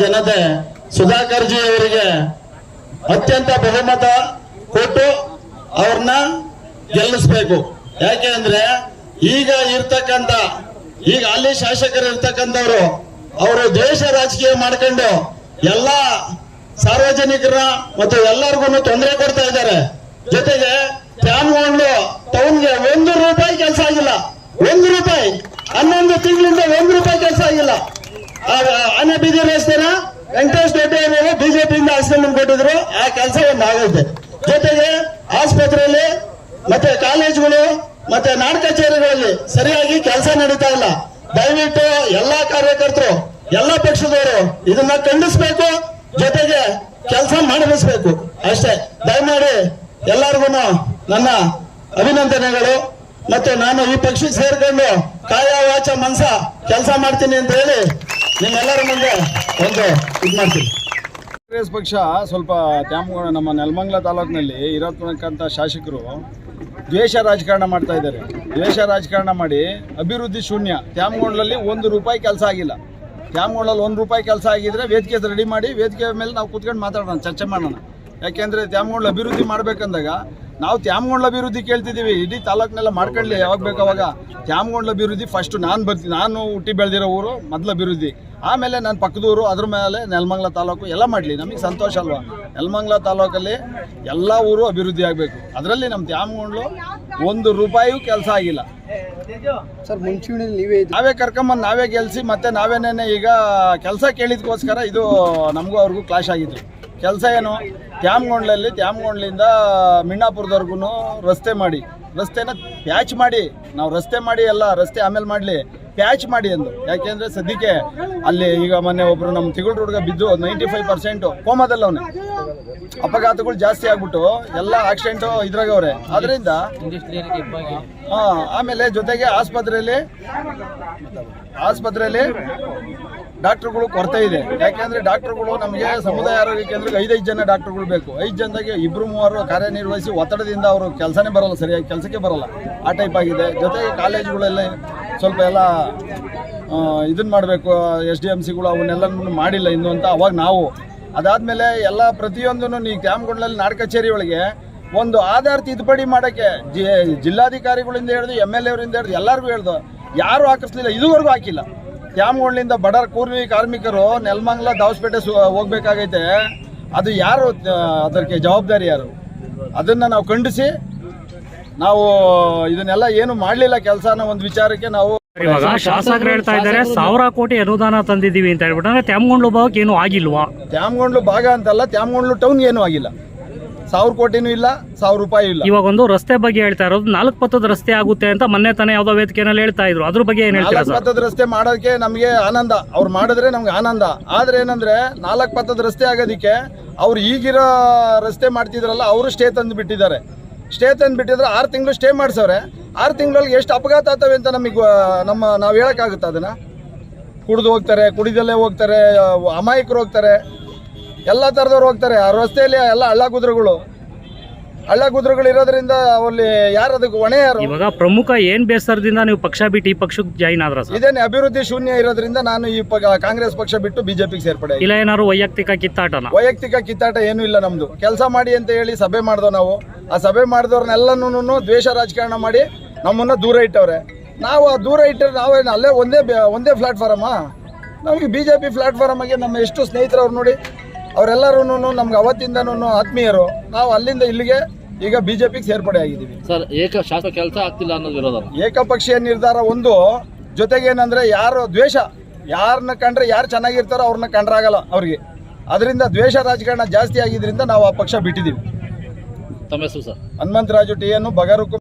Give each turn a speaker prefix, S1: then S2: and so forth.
S1: ಜನತೆ ಸುಧಾಕರ್ ಜಿ ಅವರಿಗೆ ಅತ್ಯಂತ ಬಹುಮತ ಕೊಟ್ಟು ಅವ್ರನ್ನ ಗೆಲ್ಲಿಸ್ಬೇಕು. ಯಾಕೆ ಅಂದ್ರೆ ಈಗ ಅಲ್ಲಿ ಶಾಸಕರು ಇರ್ತಕ್ಕಂಥವ್ರು ಅವರು ದೇಶ ರಾಜಕೀಯ ಮಾಡ್ಕೊಂಡು ಎಲ್ಲ ಸಾರ್ವಜನಿಕರ ಮತ್ತು ಎಲ್ಲರಿಗೂ ತೊಂದರೆ ಕೊಡ್ತಾ ಇದ್ದಾರೆ. ಜೊತೆಗೆ ತ್ಯಾಮಗೊಂಡು ಟೌನ್ಗೆ ₹1 ಕೆಲಸ ಆಗಿಲ್ಲ. ₹1 11 ತಿಂಗಳಿಂದ ₹1 ಕೆಲಸ ಆಗಿಲ್ಲ. ಆನೆಬೀದಿ ರಸ್ತೆನ ವೆಂಕಟೇಶ್ ದೊಡ್ಡಿ ಅವರು ಬಿಜೆಪಿಯಿಂದ ಆಶ್ರಮ ಕೊಟ್ಟಿದ್ರು. ಆ ಕೆಲಸ ಒಂದು ಆಗೈತೆ. ಜೊತೆಗೆ ಆಸ್ಪತ್ರೆಯಲ್ಲಿ ಮತ್ತೆ ಕಾಲೇಜುಗಳು ಮತ್ತೆ ನಾಡ್ ಕಚೇರಿಗಳಲ್ಲಿ ಸರಿಯಾಗಿ ಕೆಲಸ ನಡೀತಾ ಇಲ್ಲ. ದಯವಿಟ್ಟು ಎಲ್ಲಾ ಕಾರ್ಯಕರ್ತರು ಎಲ್ಲಾ ಪಕ್ಷದವರು ಇದನ್ನ ಖಂಡಿಸಬೇಕು, ಜೊತೆಗೆ ಕೆಲಸ ಮಾಡಿಸಬೇಕು ಅಷ್ಟೇ. ದಯಮಾಡಿ ಎಲ್ಲರಿಗೂ ನನ್ನ ಅಭಿನಂದನೆಗಳು. ಮತ್ತೆ ನಾನು ಈ ಪಕ್ಷಕ್ಕೆ ಸೇರ್ಕೊಂಡು ಕಾಯ ವಾಚ ಮನಸ ಕೆಲಸ ಮಾಡ್ತೀನಿ ಅಂತ ಹೇಳಿ ನಿಮ್ಮೆಲ್ಲರ ಮುಂದೆ ಒಂದು ಇದು ಮಾಡ್ತೀನಿ.
S2: ಕಾಂಗ್ರೆಸ್ ಪಕ್ಷ ಸ್ವಲ್ಪ ನಮ್ಮ ನೆಲಮಂಗಲ ತಾಲೂಕಿನಲ್ಲಿ ಇರತಕ್ಕಂಥ ಶಾಸಕರು ದ್ವೇಷ ರಾಜಕಾರಣ ಮಾಡ್ತಾ ಇದ್ದಾರೆ. ದ್ವೇಷ ರಾಜಕಾರಣ ಮಾಡಿ ಅಭಿವೃದ್ಧಿ ಶೂನ್ಯ. ತ್ಯಾಮಗೊಂಡ್ಲಲ್ಲಿ ₹1 ಕೆಲಸ ಆಗಿಲ್ಲ. ತ್ಯಾಮಗೊಂಡ್ಲಲ್ಲಿ ₹1 ಕೆಲಸ ಆಗಿದ್ರೆ ವೇದಿಕೆ ರೆಡಿ ಮಾಡಿ ವೇದಿಕೆ ಮೇಲೆ ನಾವು ಕೂತ್ಕೊಂಡು ಮಾತಾಡೋಣ, ಚರ್ಚೆ ಮಾಡೋಣ. ಯಾಕೆಂದರೆ ತ್ಯಾಮಗೊಂಡ್ಲ ಅಭಿವೃದ್ಧಿ ಮಾಡ್ಬೇಕಂದಾಗ ನಾವು ತ್ಯಾಮಗೊಂಡ್ಲ ಅಭಿವೃದ್ಧಿ ಕೇಳ್ತಿದ್ದೀವಿ. ಇಡೀ ತಾಲೂಕಿನೆಲ್ಲ ಮಾಡ್ಕೊಳ್ಳಿ, ಯಾವಾಗ ಬೇಕು ಅವಾಗ. ತ್ಯಾಮಗೊಂಡ್ಲ ಅಭಿವೃದ್ಧಿ ಫಸ್ಟ್ ನಾನು ಹುಟ್ಟಿ ಬೆಳೆದಿರೋ ಊರು ಮೊದಲು ಅಭಿವೃದ್ಧಿ, ಆಮೇಲೆ ನನ್ನ ಪಕ್ಕದೂರು, ಅದ್ರ ಮೇಲೆ ನೆಲಮಂಗಲ ತಾಲೂಕು ಎಲ್ಲ ಮಾಡಲಿ. ನಮಗೆ ಸಂತೋಷ ಅಲ್ವಾ? ನೆಲಮಂಗಲ ತಾಲೂಕಲ್ಲಿ ಎಲ್ಲ ಊರು ಅಭಿವೃದ್ಧಿ ಆಗಬೇಕು. ಅದರಲ್ಲಿ ನಮ್ಮ ತ್ಯಾಮಗೊಂಡ್ಲು ₹1 ಕೆಲಸ ಆಗಿಲ್ಲ.
S3: ಸರ್ ಮುಂಚೂಣಿಯಲ್ಲಿ
S2: ನಾವೇ ಕರ್ಕೊಂಬಂದು ನಾವೇ ಗೆಲ್ಲಿಸಿ ಮತ್ತೆ ನಾವೇನೇನೆ ಈಗ ಕೆಲಸ ಕೇಳಿದ್ಕೋಸ್ಕರ ಇದು ನಮಗೂ ಅವ್ರಿಗೂ ಕ್ಲಾಶ್ ಆಗಿತ್ತು. ಕೆಲಸ ಏನು? ತ್ಯಾಮಗೊಂಡ್ಲಿಂದ ಮಿಣ್ಣಾಪುರದವರೆಗೂ ರಸ್ತೆ ಮಾಡಿ, ರಸ್ತೆನ ಪ್ಯಾಚ್ ಮಾಡಿ, ನಾವು ರಸ್ತೆ ಮಾಡಿ ಎಲ್ಲ ರಸ್ತೆ ಆಮೇಲೆ ಮಾಡಲಿ, ಪ್ಯಾಚ್ ಮಾಡಿ ಅಂದು. ಯಾಕೆಂದರೆ ಸದ್ಯಕ್ಕೆ ಅಲ್ಲಿ ಈಗ ಮೊನ್ನೆ ಒಬ್ಬರು ನಮ್ಮ ತಿಗುಳ್ ಹುಡುಗ ಬಿದ್ದು 95% ಕೋಮಾದಲ್ಲವನೇ. ಅಪಘಾತಗಳು ಜಾಸ್ತಿ ಆಗ್ಬಿಟ್ಟು ಎಲ್ಲ ಆಕ್ಸಿಡೆಂಟು ಇದ್ರಾಗವ್ರೆ. ಅದರಿಂದ ಆಮೇಲೆ ಜೊತೆಗೆ ಆಸ್ಪತ್ರೆಯಲ್ಲಿ ಡಾಕ್ಟ್ರುಗಳು ಕೊರತೆ ಇದೆ. ಯಾಕೆಂದರೆ ಡಾಕ್ಟ್ರುಗಳು ನಮಗೆ ಸಮುದಾಯ ಆರೋಗ್ಯ ಕೇಂದ್ರಕ್ಕೆ 5 ಜನ ಡಾಕ್ಟ್ರುಗಳು ಬೇಕು. 5 ಜನದಾಗೆ 2-3 ಕಾರ್ಯನಿರ್ವಹಿಸಿ ಒತ್ತಡದಿಂದ ಅವರು ಕೆಲಸನೇ ಬರೋಲ್ಲ, ಸರಿಯಾಗಿ ಕೆಲಸಕ್ಕೆ ಬರೋಲ್ಲ, ಆ ಟೈಪ್ ಆಗಿದೆ. ಜೊತೆಗೆ ಕಾಲೇಜುಗಳೆಲ್ಲ ಸ್ವಲ್ಪ ಎಲ್ಲ ಇದನ್ನು ಮಾಡಬೇಕು, SDMCಗಳು ಅವನ್ನೆಲ್ಲ ಮಾಡಿಲ್ಲ ಇನ್ನು ಅಂತ. ಅವಾಗ ನಾವು ಅದಾದಮೇಲೆ ಎಲ್ಲ ಪ್ರತಿಯೊಂದೂ ಈ ತ್ಯಾಮಗೊಂಡ್ಲಲ್ಲಿ ನಾಡ್ ಕಚೇರಿ ಒಳಗೆ ಒಂದು ಆಧಾರ್ ತಿದ್ದುಪಡಿ ಮಾಡೋಕ್ಕೆ ಜಿಲ್ಲಾಧಿಕಾರಿಗಳಿಂದ ಹಿಡಿದು MLA ಅವರಿಂದ ಹಿಡಿದು ಎಲ್ಲರಿಗೂ ಹೇಳ್ದು, ಯಾರೂ ಹಾಕಿಸ್ಲಿಲ್ಲ, ಇದುವರೆಗೂ ಹಾಕಿಲ್ಲ. ತ್ಯಾಮಗೊಂಡ್ಲಿಂದ ಬಡ ಕೂಲಿ ಕಾರ್ಮಿಕರು ನೆಲಮಂಗಲ ದಾವಸ್ಪೇಟೆ ಹೋಗ್ಬೇಕಾಗೈತೆ. ಅದು ಯಾರು ಅದಕ್ಕೆ ಜವಾಬ್ದಾರಿ ಯಾರು? ಅದನ್ನು ನಾವು ಖಂಡಿಸಿ ನಾವು ಇದನ್ನೆಲ್ಲ ಏನು ಮಾಡಲಿಲ್ಲ ಕೆಲಸನ ಒಂದು ವಿಚಾರಕ್ಕೆ ನಾವು
S4: ಇವಾಗ ಶಾಸಕರು ಹೇಳ್ತಾ ಇದ್ದಾರೆ 1000 ಕೋಟಿ ಅನುದಾನ ತಂದಿದ್ದೀವಿ ಅಂತ ಹೇಳ್ಬಿಟ್ಟು. ಅಂದ್ರೆ ತ್ಯಾಮಗೊಂಡ್ಲು ಭಾಗಕ್ಕೆ ಏನು ಆಗಿಲ್ವಾ?
S2: ತ್ಯಾಮಗೊಂಡ್ಲು ಭಾಗ ಅಂತಲ್ಲ, ತ್ಯಾಮಗೊಂಡ್ಲು ಟೌನ್ ಏನೂ ಆಗಿಲ್ಲ. 1000 ಕೋಟಿನೂ ಇಲ್ಲ, ₹1000 ಇಲ್ಲ.
S4: ಇವಾಗ ಒಂದು ರಸ್ತೆ ಬಗ್ಗೆ ಹೇಳ್ತಾ ಇರೋದು 4 ಪಥದ ರಸ್ತೆ ಆಗುತ್ತೆ ಅಂತ ಮೊನ್ನೆ ತಾನೇ ಯಾವ್ದೋ ವೇದಿಕೆಯಲ್ಲಿ ಹೇಳ್ತಾ ಇದ್ರು. ಅದ್ರ ಬಗ್ಗೆ ಏನ್ ಹೇಳ್ತೀರಾ?
S2: 4 ಪಥದ ರಸ್ತೆ ಮಾಡೋದಕ್ಕೆ ನಮಗೆ ಆನಂದ, ಅವ್ರು ಮಾಡಿದ್ರೆ ನಮ್ಗೆ ಆನಂದ. ಆದ್ರೆ ಏನಂದ್ರೆ 4 ಪಥದ ರಸ್ತೆ ಆಗೋದಕ್ಕೆ ಅವ್ರು ಈಗಿರೋ ರಸ್ತೆ ಮಾಡ್ತಿದ್ರಲ್ಲ, ಅವರು ಸ್ಟೇ ತಂದು ಬಿಟ್ಟಿದ್ದಾರೆ. ಸ್ಟೇ ತಂದು ಬಿಟ್ಟಿದ್ರೆ 6 ತಿಂಗಳು ಸ್ಟೇ ಮಾಡಿಸವ್ರೆ. 6 ತಿಂಗಳಲ್ಲಿ ಎಷ್ಟು ಅಪಘಾತ ಆಗ್ತವೆ ಅಂತ ನಮಗೆ ನಾವು ಹೇಳೋಕ್ಕಾಗುತ್ತೆ? ಅದನ್ನು ಕುಡಿದು ಹೋಗ್ತಾರೆ, ಕುಡಿದಲ್ಲೇ ಹೋಗ್ತಾರೆ, ಅಮಾಯಕರು ಹೋಗ್ತಾರೆ, ಎಲ್ಲ ಥರದವ್ರು ಹೋಗ್ತಾರೆ. ಆ ರಸ್ತೆಯಲ್ಲಿ ಎಲ್ಲ ಹಳ್ಳ ಗುದ್ರಗಳು ಇರೋದ್ರಿಂದ ಅಲ್ಲಿ ಯಾರು ಅದಕ್ಕೆ ಹೊಣೆ ಯಾರು?
S4: ಇವಾಗ ಪ್ರಮುಖ ಏನ್ ಬೇಸರದಿಂದ ನೀವು ಪಕ್ಷ ಬಿಟ್ಟು ಈ ಪಕ್ಷಕ್ಕೆ ಜಾಯಿನ್ ಆದ್ರ?
S2: ಇದೇನೆ ಅಭಿವೃದ್ಧಿ ಶೂನ್ಯ ಇರೋದ್ರಿಂದ ನಾನು ಈ ಕಾಂಗ್ರೆಸ್ ಪಕ್ಷ ಬಿಟ್ಟು ಬಿಜೆಪಿಗೆ ಸೇರ್ಪಡೆ.
S4: ಇಲ್ಲ ಏನಾದ್ರು ವೈಯಕ್ತಿಕ ಕಿತ್ತಾಟನ?
S2: ವೈಯಕ್ತಿಕ ಕಿತ್ತಾಟ ಏನೂ ಇಲ್ಲ. ನಮ್ದು ಕೆಲಸ ಮಾಡಿ ಅಂತ ಹೇಳಿ ಸಭೆ ಮಾಡ್ದೋ ನಾವು. ಆ ಸಭೆ ಮಾಡಿದವ್ರನ್ನೆಲ್ಲನೂ ದ್ವೇಷ ರಾಜಕಾರಣ ಮಾಡಿ ನಮ್ಮನ್ನ ದೂರ ಇಟ್ಟವ್ರೆ. ನಾವು ಆ ದೂರ ಇಟ್ಟರೆ ನಾವೇನು ಅಲ್ಲೇ ಒಂದೇ ಪ್ಲಾಟ್ಫಾರಮ್ಮ? ನಮಗೆ ಬಿಜೆಪಿ ಪ್ಲಾಟ್ಫಾರಮ್ ಆಗಿ ನಮ್ಮ ಎಷ್ಟು ಸ್ನೇಹಿತರು ಅವ್ರು ನೋಡಿ, ಅವರೆಲ್ಲರೂ ನಮ್ಗೆ ಅವತ್ತಿಂದನೂ ಆತ್ಮೀಯರು. ನಾವು ಅಲ್ಲಿಂದ ಇಲ್ಲಿಗೆ ಈಗ ಬಿಜೆಪಿಗೆ ಸೇರ್ಪಡೆ ಆಗಿದ್ದೀವಿ.
S5: ಸರ್, ಶಾಸಕ ಕೆಲಸ ಆಗ್ತಿಲ್ಲ ಅನ್ನೋದು ವಿರೋಧ,
S2: ಏಕಪಕ್ಷೀಯ ನಿರ್ಧಾರ ಒಂದು. ಜೊತೆಗೇನಂದ್ರೆ ಯಾರು ದ್ವೇಷ, ಯಾರನ್ನ ಕಂಡ್ರೆ ಯಾರು ಚೆನ್ನಾಗಿರ್ತಾರೋ ಅವ್ರನ್ನ ಕಂಡ್ರಾಗಲ್ಲ ಅವ್ರಿಗೆ. ಅದರಿಂದ ದ್ವೇಷ ರಾಜಕಾರಣ ಜಾಸ್ತಿ ಆಗಿದ್ರಿಂದ ನಾವು ಆ ಪಕ್ಷ ಬಿಟ್ಟಿದ್ದೀವಿ.
S5: ತಮ್ಮ ಹೆಸರು ಸರ್?
S2: ಹನುಮಂತರಾಜು TN ಬಗರುಕು.